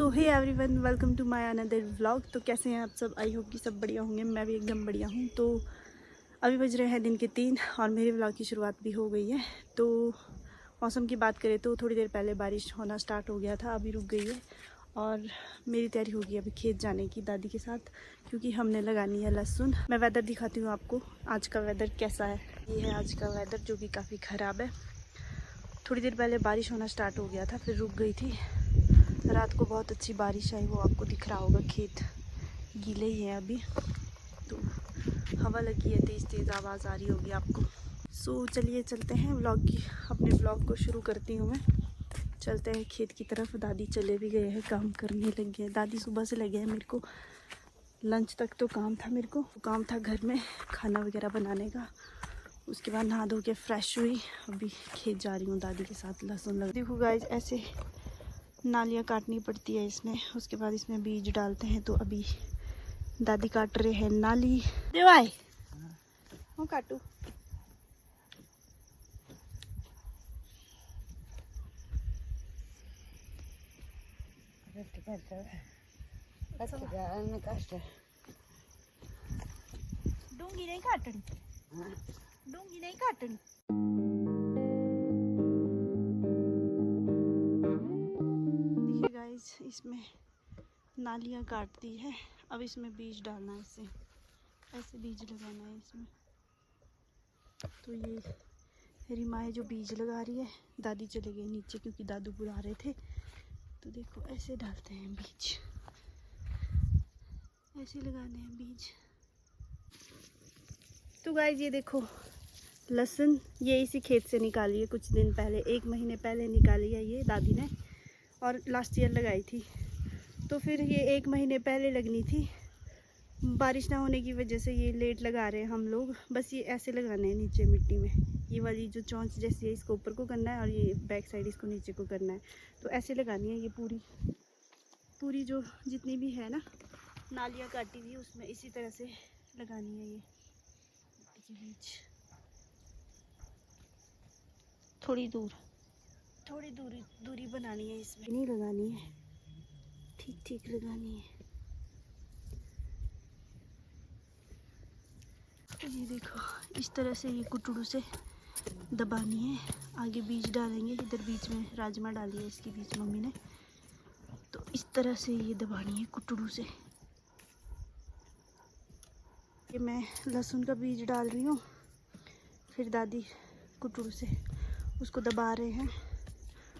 So hey everyone, welcome to my another vlog. तो कैसे हैं आप सब? आई होप कि सब बढ़िया होंगे। मैं भी एकदम बढ़िया हूँ। तो अभी बज रहे हैं दिन के 3 और मेरे व्लॉग की शुरुआत भी हो गई है। तो मौसम की बात करें तो थोड़ी देर पहले बारिश होना स्टार्ट हो गया था, अभी रुक गई है। और मेरी तैयारी होगी अभी खेत जाने की दादी के साथ, क्योंकि हमने लगानी है लहसुन। मैं वेदर दिखाती हूँ आपको, आज का वेदर कैसा है। ये है आज का वेदर, जो कि काफ़ी ख़राब है। थोड़ी देर पहले बारिश होना स्टार्ट हो गया था, फिर रुक गई थी। रात को बहुत अच्छी बारिश आई, वो आपको दिख रहा होगा। खेत गीले ही है अभी, तो हवा लगी है, तेज़ तेज़ आवाज़ आ रही होगी आपको। सो चलिए चलते हैं अपने व्लॉग को शुरू करती हूँ मैं। चलते हैं खेत की तरफ। दादी चले भी गए हैं, काम करने लग गए। दादी सुबह से लगे हैं। मेरे को लंच तक तो काम था, काम था घर में खाना वगैरह बनाने का। उसके बाद नहा धो के फ्रेश हुई, अभी खेत जा रही हूँ दादी के साथ लहसुन लगा। देखो गाइस, ऐसे नालियाँ काटनी पड़ती है इसमें, उसके बाद इसमें बीज डालते हैं। तो अभी दादी काट रहे हैं नाली। देवाई हूँ काटू। डूंगी नहीं काटनी, डूंगी नहीं काटनी। देखिए गाइस, इसमें नालियाँ काट दी है। अब इसमें बीज डालना है, इसे ऐसे बीज लगाना है इसमें। तो ये मेरी माँ है जो बीज लगा रही है। दादी चले गए नीचे क्योंकि दादू बुला रहे थे। तो देखो ऐसे डालते हैं बीज, ऐसे लगाने हैं बीज। तो गाइस ये देखो लहसुन, ये इसी खेत से निकाली है कुछ दिन पहले, 1 महीने पहले निकाली है ये दादी ने, और लास्ट ईयर लगाई थी। तो फिर ये 1 महीने पहले लगनी थी, बारिश ना होने की वजह से ये लेट लगा रहे हैं हम लोग। बस ये ऐसे लगाने हैं नीचे मिट्टी में। ये वाली जो चौंच जैसी है इसको ऊपर को करना है, और ये बैक साइड इसको नीचे को करना है। तो ऐसे लगानी है ये पूरी जो जितनी भी है ना नालियाँ काटी हुई, उसमें इसी तरह से लगानी है ये बीज। थोड़ी दूरी बनानी है, इसमें नहीं लगानी है, ठीक लगानी है। तो ये देखो इस तरह से ये कुटड़ू से दबानी है। आगे बीज डालेंगे, इधर बीच में राजमा डाली है इसके बीच मम्मी ने। तो इस तरह से ये दबानी है कुटड़ू से। ये मैं लहसुन का बीज डाल रही हूँ, फिर दादी कुटड़ू से उसको दबा रहे हैं।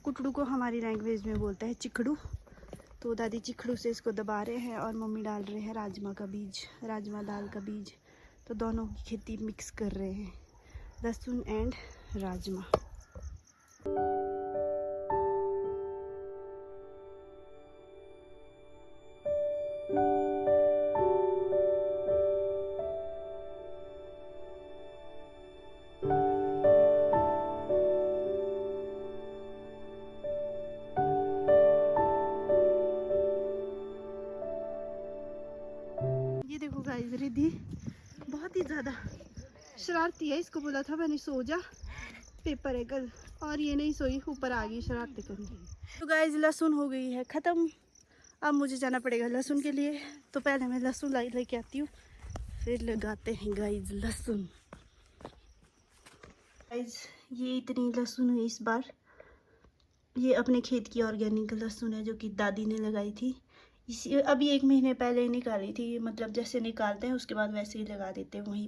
कुटड़ू को हमारी लैंग्वेज में बोलते हैं चिखड़ू। तो दादी चिखड़ू से इसको दबा रहे हैं, और मम्मी डाल रहे हैं राजमा का बीज, राजमा दाल का बीज। तो दोनों की खेती मिक्स कर रहे हैं, लहसुन एंड राजमा। ये देखो गाइस, रिद्धि बहुत ही ज़्यादा शरारती है। इसको बोला था मैंने सो जा, पेपर है कल, और ये नहीं सोई, ऊपर आ गई शरारती करने। तो गाइस लहसुन हो गई है ख़त्म। अब मुझे जाना पड़ेगा लहसुन के लिए। तो पहले मैं लहसुन लेके आती हूँ, फिर लगाते हैं गाइस लहसुन। गाइस ये इतनी लहसुन हुई इस बार। ये अपने खेत की ऑर्गेनिक लहसुन है, जो कि दादी ने लगाई थी। इसी अभी 1 महीने पहले ही निकाली थी। मतलब जैसे निकालते हैं उसके बाद वैसे ही लगा देते हैं, वहीं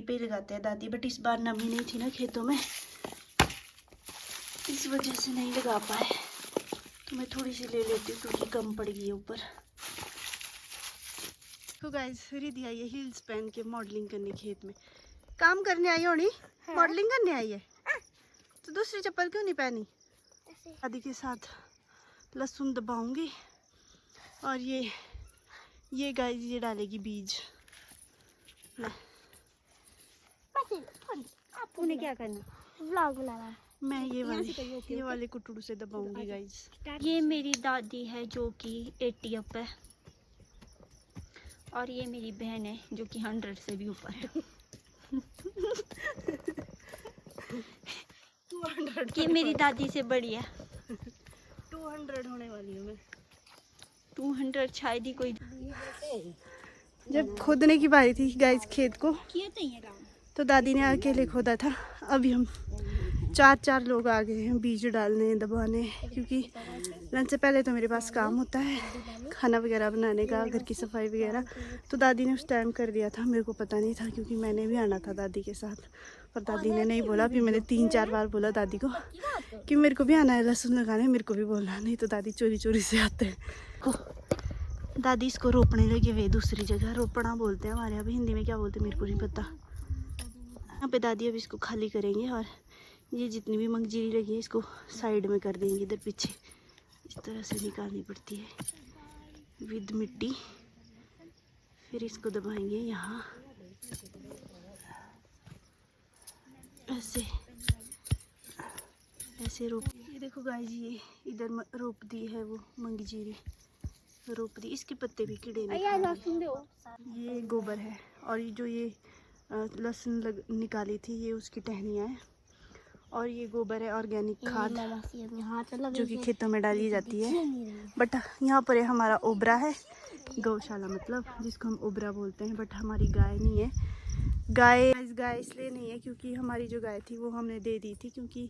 पे ही लगाते हैं दादी। बट इस बार नमी नहीं थी ना खेतों में, इस वजह से नहीं लगा पाए। तो मैं थोड़ी सी ले लेती हूँ क्योंकि कम पड़ गई है ऊपर। तो गाइस रिद्धि आई है हील्स पहन के मॉडलिंग करने खेत में। काम करने आई होनी, मॉडलिंग करने आई है। तो दूसरी चप्पल क्यों नहीं पहनी? दादी के साथ लहसुन दबाऊंगी, और ये गाइस ये डालेगी बीज। आपने क्या करना? व्लॉग बनाना। मैं ये वाले कुटड़ू से दबाऊंगी गाइस। ये मेरी दादी है जो कि 80 अप है, और ये मेरी बहन है जो कि 100 से भी ऊपर है। 200 ये मेरी दादी से बड़ी है। 200 होने वाली हूँ मैं। सेंटर शायद ही कोई जब खोदने की बारी थी गाइस खेत को, तो दादी ने अकेले खोदा था। अभी हम चार लोग आ गए हैं बीज डालने दबाने, क्योंकि लंच से पहले तो मेरे पास काम होता है खाना वगैरह बनाने का, घर की सफाई वगैरह। तो दादी ने उस टाइम कर दिया था, मेरे को पता नहीं था क्योंकि मैंने भी आना था दादी के साथ, पर दादी ने नहीं बोला। फिर मैंने 3-4 बार बोला दादी को कि मेरे को भी आना है लहसुन लगाने, मेरे को भी बोलना, नहीं तो दादी चोरी चोरी से आते हैं। दादी इसको रोपने लगे हुए दूसरी जगह, रोपना बोलते हैं हमारे यहाँ, हिंदी में क्या बोलते हैं मेरे को नहीं पता। यहाँ पे दादी अब इसको खाली करेंगे और ये जितनी भी मंगजीरी लगी है इसको साइड में कर देंगे, इधर पीछे इस तरह से निकालनी पड़ती है विद मिट्टी। फिर इसको दबाएंगे यहाँ ऐसे ऐसे रोप। ये देखो गाइस, ये इधर रोप दी है वो मंगजीरी, रोप दी। इसके पत्ते भी कीड़े नहीं, ये गोबर है। और ये जो ये लहसुन निकाली थी ये उसकी टहनियाँ हैं, और ये गोबर है ऑर्गेनिक खाद जो कि खेतों में डाली जाती है। बट यहाँ पर हमारा ओबरा है, गौशाला मतलब जिसको हम ओबरा बोलते हैं। बट हमारी गाय नहीं है। गाय इसलिए नहीं है क्योंकि हमारी जो गाय थी वो हमने दे दी थी, क्योंकि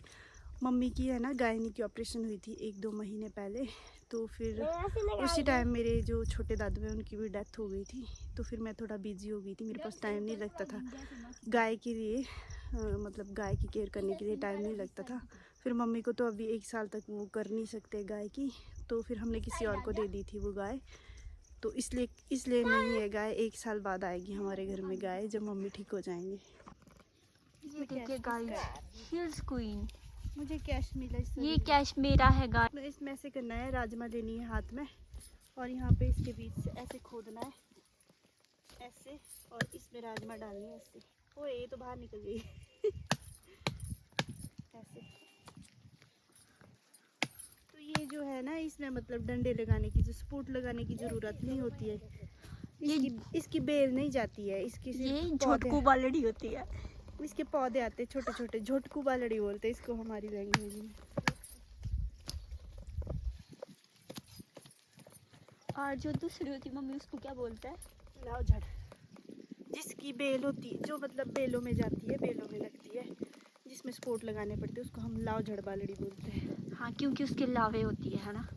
मम्मी की है ना गायनी की ऑपरेशन हुई थी 1-2 महीने पहले। तो फिर उसी टाइम मेरे जो छोटे दादू हैं उनकी भी डेथ हो गई थी, तो फिर मैं थोड़ा बिजी हो गई थी, मेरे पास टाइम नहीं लगता था गाय के लिए, मतलब गाय की केयर करने के लिए टाइम नहीं लगता था। फिर मम्मी को तो अभी 1 साल तक वो कर नहीं सकते गाय की, तो फिर हमने किसी और को दे दी थी वो गाय। तो इसलिए नहीं है गाय, 1 साल बाद आएगी हमारे घर में गाय जब मम्मी ठीक हो जाएंगे। ये देखिए गाइस, हिल्स क्वीन, मुझे कैश मिला, ये कैश मेरा है गाइस। इसमें ऐसे करना है, राजमा लेनी है हाथ में और यहाँ पे इसके बीच से ऐसे खोदना है ऐसे, और इसमें राजमा डालनी है ऐसे। ओ ये तो बाहर निकल गई ऐसे। तो ये जो है ना, इसमें मतलब डंडे लगाने की, जो सपोर्ट लगाने की जरूरत नहीं होती है। इसकी बेल नहीं जाती है, इसकी ये झोटकू बालड़ी होती है। इसके पौधे आते हैं छोटे छोटे, झोटकू बालड़ी बोलते हैं इसको हमारी लैंग्वेज में। और जो दूसरी होती मम्मी उसको क्या बोलता है? लाव झड़, जिसकी बेल होती है, जो मतलब बेलों में जाती है, बेलों में लगती है, जिसमें स्पोर्ट लगाने पड़ते हैं, उसको हम लाव झड़ बालड़ी बोलते हैं। हाँ, क्योंकि उसके लावे होती है ना,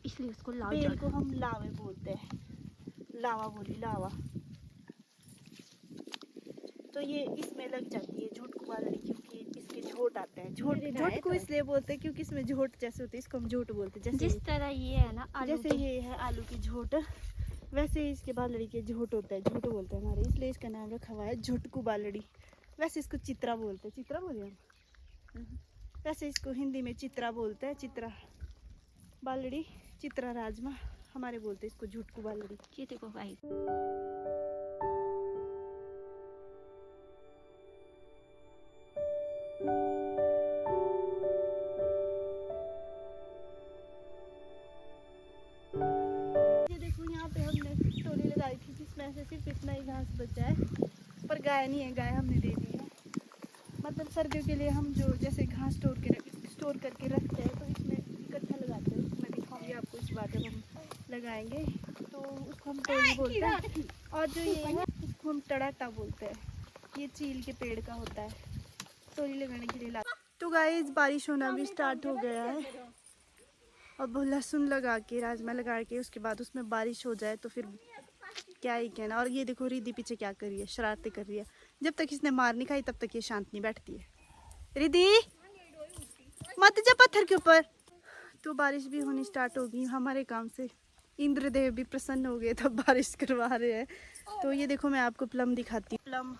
इसलिए उसको लाव बेल झड़ को हम लावे बोलते हैं, लावा बोली लावा। तो ये इसमें लग जाती है झोटकू बालड़ी, क्योंकि इसके झोट आते हैं। झोटकू इसलिए बोलते हैं क्योंकि इसमें झोट जैसे होती है, इसको हम झोट बोलते हैं। जैसे जिस तरह ये है ना आलू, जैसे ये है आलू की झोट, वैसे ही इसके बालड़ी के झोट होता है, झोट बोलते हैं हमारे, इसलिए इसका नाम रखा हुआ है झोटकू बालड़ी। वैसे इसको चित्रा बोलते हैं, चित्रा बोले हम, वैसे इसको हिंदी में चित्रा बोलते हैं, चित्रा बालड़ी, चित्रा राजमा हमारे बोलते हैं इसको झोटकू बालड़ी। ये देखो भाई, सिर्फ इतना ही घास बचा है, पर गाय नहीं है, गाय हमने दे दी है। मतलब सर्दियों के लिए हम जो जैसे घास स्टोर करके रखते हैं, तो इसमें इकट्ठा लगाते हैं। मैं दिखाऊंगी आपको इस बात, जब हम लगाएंगे तो उसको हम टोली बोलते हैं। और जो ये है इसको हम टड़ाटा बोलते हैं, ये चील के पेड़ का होता है, टोली लगाने के लिए ला। तो गाइस बारिश होना भी स्टार्ट हो गया है, अब लहसुन लगा के, राजमा लगा के, उसके बाद उसमें बारिश हो जाए तो फिर क्या ही कहना। और ये देखो रिद्धि पीछे क्या कर रही है, शरारतें कर रही है। जब तक इसने मार नहीं खाई तब तक ये शांत नहीं बैठती है। रिद्धि मत जा पत्थर के ऊपर। तो बारिश भी होनी स्टार्ट होगी हमारे काम से, इंद्रदेव भी प्रसन्न हो गए तब बारिश करवा रहे हैं। तो ये देखो मैं आपको प्लम दिखाती हूँ। प्लम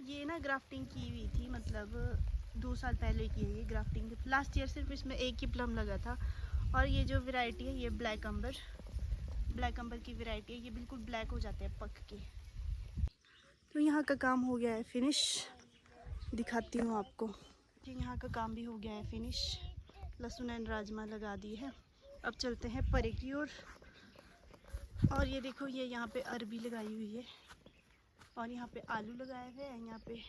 ये ना ग्राफ्टिंग की हुई थी, मतलब 2 साल पहले की है ये ग्राफ्टिंग। लास्ट ईयर सिर्फ इसमें एक ही प्लम लगा था। और ये जो वैरायटी है ये ब्लैक अंबर की वैरायटी है, ये बिल्कुल ब्लैक हो जाते हैं पक के। तो यहाँ का काम हो गया है फिनिश, दिखाती हूँ आपको। यहाँ का काम भी हो गया है फिनिश, लहसुन एंड राजमा लगा दी है। अब चलते हैं परे की ओर। और ये देखो ये यहाँ पे अरबी लगाई हुई है, और यहाँ पे आलू लगाए हुए हैं, यहाँ पे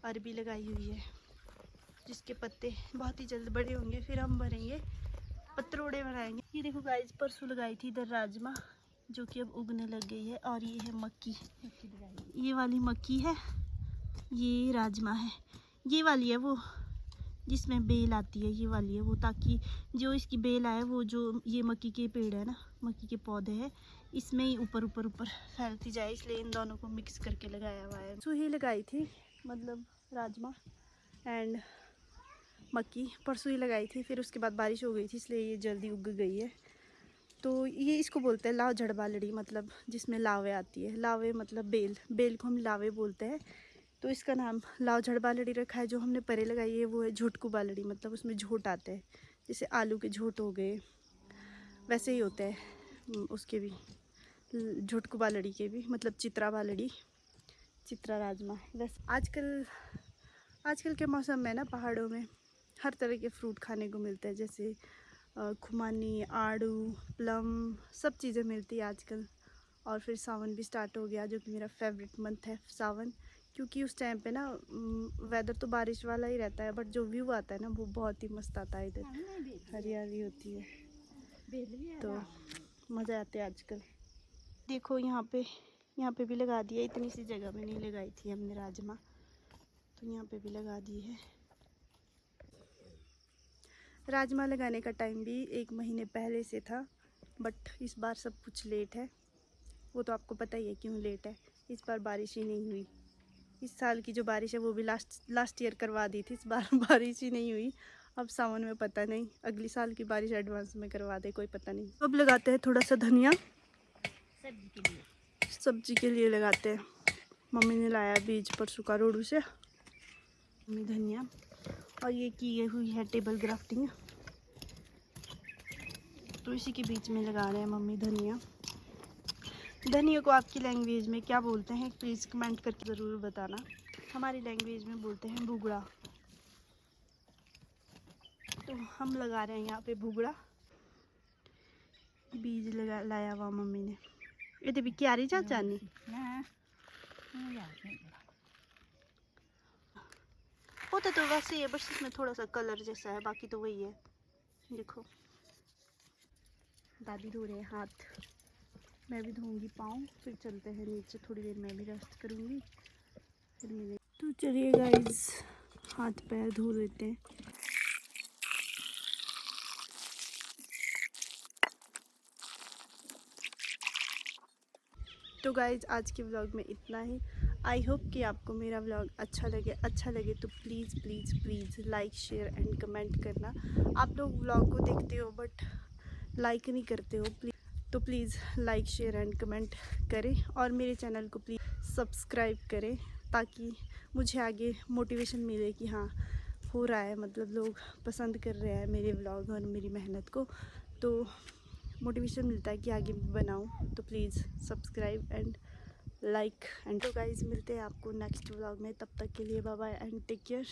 अरबी लगाई हुई है, जिसके पत्ते बहुत ही जल्द बड़े होंगे, फिर हम भरेंगे, पत्रोड़े बनाएंगे। ये देखो गाइस परसों लगाई थी इधर राजमा, जो कि अब उगने लग गई है। और ये है मक्की, ये वाली मक्की है, ये राजमा है, ये वाली है वो जिसमें बेल आती है, ये वाली है वो, ताकि जो इसकी बेल आए वो जो ये मक्की के पेड़ है ना, मक्की के पौधे हैं, इसमें ही ऊपर ऊपर ऊपर फैलती जाए, इसलिए इन दोनों को मिक्स करके लगाया हुआ है। परसों ही लगाई थी, मतलब राजमा एंड मक्की परसों ही लगाई थी, फिर उसके बाद बारिश हो गई थी इसलिए ये जल्दी उग गई है। तो ये इसको बोलते हैं लाव जड़ बालड़ी, मतलब जिसमें लावे आती है। लावे मतलब बेल, बेल को हम लावे बोलते हैं। तो इसका नाम लाव जड़ बालड़ी रखा है। जो हमने परे लगाई है वो है झोटकू बालड़ी, मतलब उसमें झोट आते हैं, जैसे आलू के झोट हो गए वैसे ही होते हैं उसके भी, झोटकू बालड़ी के भी, मतलब चित्रा बालड़ी, चित्रा राजमा। वैसे आजकल के मौसम में ना पहाड़ों में हर तरह के फ्रूट खाने को मिलते हैं, जैसे खुमानी, आड़ू, प्लम, सब चीज़ें मिलती है आजकल। और फिर सावन भी स्टार्ट हो गया, जो कि मेरा फेवरेट मंथ है सावन, क्योंकि उस टाइम पे ना वेदर तो बारिश वाला ही रहता है, बट जो व्यू आता है ना वो बहुत ही मस्त आता है। इधर हरियाली होती है तो मज़ा आता है आजकल। देखो यहाँ पे भी लगा दिया, इतनी सी जगह में नहीं लगाई थी हमने राजमा, तो यहाँ पे भी लगा दी है। राजमा लगाने का टाइम भी 1 महीने पहले से था, बट इस बार सब कुछ लेट है। वो तो आपको पता ही है क्यों लेट है, इस बार बारिश ही नहीं हुई। इस साल की जो बारिश है वो भी लास्ट ईयर करवा दी थी, इस बार बारिश ही नहीं हुई। अब सावन में पता नहीं, अगली साल की बारिश एडवांस में करवा दे, कोई पता नहीं। अब लगाते हैं थोड़ा सा धनिया, सब्जी के लिए लगाते हैं। मम्मी ने लाया बीज परसों का रोडू से, मम्मी धनिया, और ये की हुई है टेबल ग्राफ्टिंग, तो इसी के बीच में लगा रहे हैं मम्मी धनिया। धनिया को आपकी लैंग्वेज में क्या बोलते हैं प्लीज़ कमेंट करके ज़रूर बताना। हमारी लैंग्वेज में बोलते हैं भुगड़ा। तो हम लगा रहे हैं यहाँ पे भुगड़ा, बीज लाया हुआ मम्मी ने। ये भी क्यारी चाचा ने होता तो वैसे ही है, बस इसमें थोड़ा सा कलर जैसा है, बाकी तो वही है। देखो दादी धो रहे हैं हाथ, मैं भी धोऊंगी पाँव, फिर चलते हैं नीचे, थोड़ी देर मैं भी रेस्ट करूंगी, फिर मिले। तो चलिए गाइस, हाथ पैर धो लेते हैं। तो गाइज आज के व्लॉग में इतना ही। आई होप कि आपको मेरा व्लॉग अच्छा लगे तो please like share and comment करना। आप लोग व्लॉग को देखते हो बट लाइक नहीं करते हो, please like share and comment करें, और मेरे चैनल को प्लीज़ सब्सक्राइब करें, ताकि मुझे आगे मोटिवेशन मिले कि हाँ हो रहा है, मतलब लोग पसंद कर रहे हैं मेरे व्लॉग और मेरी मेहनत को, तो मोटिवेशन मिलता है कि आगे बनाऊं। तो please subscribe and like and. तो गाइज मिलते हैं आपको नेक्स्ट व्लॉग में, तब तक के लिए bye bye and take care.